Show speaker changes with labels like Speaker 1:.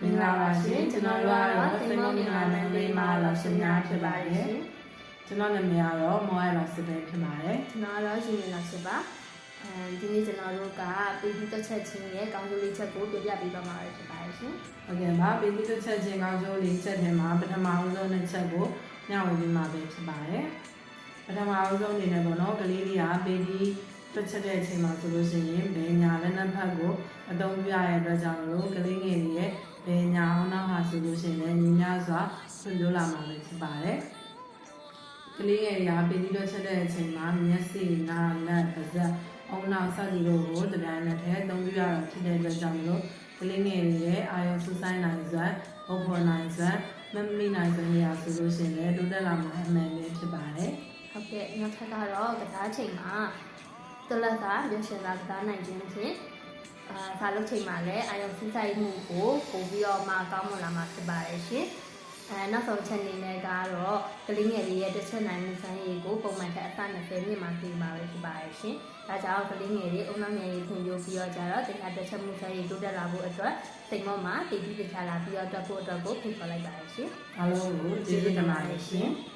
Speaker 1: မင်္ဂလာပါရှင်ကျွန်တော်တို့ကတော့စိတ်မမြင်လာတဲ့လေးမာလောက်ရှင်များဖြစ်ပါတယ်ကျွန်တော်နာမည်ကတော့မောရလောက်စစ်ပဲဖြစ်ပါတယ်
Speaker 2: ကျွန်တော်ကတော့ရှင်နေလောက်စစ်ပါဒီနေ့ကျွန်တော်တို့ကပေးပြီးတစ်ချက်ချင်းရဲ့ကောင်းကျိုးလေးချက်ကိုပြပြပေးပါမှာဖြစ်ပါတယ်ရှင်
Speaker 1: ဟုတ်ကဲ့ပါပေးပြီးတစ်ချက်ချင်းကောင်းကျိုးလေးချက်ထဲမှာပထမအဆုံးတစ်ချက်ကိုညှဝေပေးမှာပဲဖြစ်ပါတယ်ပထမအဆုံးအနေနဲ့ပေါ့နော်ကလေးလေးကပေးပြီးတစ်ချက်တဲ့အချိန်မှာဆိုလို့ရှိရင်ဘယ်ညာလက်နက်ဖက်ကိုအသုံးပြရတဲ့အတွက်ကြောင့်လို့ကလေးငယ်တွေရဲ့ဘယ်ညာအောင်နောက်ဟာဆိုလို့ရှိရင်ညီများစွာဆွေးပြောလာမှာပဲဖြစ်ပါတယ်ကလေးငယ်တွေကပေးပြီးတော့ချက်တဲ့အချိန်မှာမျက်စိနားလက်ပါးစပ်အုံနောက်စသည်တို့ကိုတပြိုင်နက်တည်းအသုံးပြရတာဖြစ်တဲ့အတွက်ကြောင့်လို့ကလေးငယ်တွေရဲ့အာရုံစူးစိုင်းနိုင်စွမ်းဘုံပေါ်နိုင်စွမ်းမမိနိုင်စွမ်းတွေဆိုလို့ရှိရင်တိုးတက်လာမှာအမှန်ပဲဖြစ်ပါတယ်
Speaker 2: ဟုတ်ကဲ့နောက်ထပ်ကတော့ကစားချိန်မှာတလက်ကရွှေရှင်သာကစားနိုင်ခြင်းဖြင့်ဖာလုတ်ချိန်မှာလည်းအာရုံစူးစိုက်မှုကိုပို့ပြီးတော့မှကောင်းမွန်လာမှာဖြစ်ပါတယ်ရှင်နောက်ဆုံးချက်အနေနဲ့ကတော့ကလေးငယ်တွေရဲ့တစ်ချက်နိုင်မှုဆိုင်ရေးကိုပုံမှန်ထက်အဆ20မြင့်မှာပြင်ပါပဲဖြစ်ပါတယ်ရှင်။ဒါကြောင့်ကလေးငယ်တွေအုံနောက်ငယ်ရေးဖွံ့ဖြိုးပြီးတော့ကြတော့တရားတစ်ချက်မှုဆိုင်ရေးတိုးတက်လာဖို့အတွက်စိတ်မောမှာတည်ပြီးပြချလာပြီးတော့တက်ဖို့အတွက်ကိုဖိတ်ခေါ်လိုက်ပါတယ်ရှင်
Speaker 1: ။အားလုံးကိုကျေးဇူးတင်ပါတယ်ရှင်။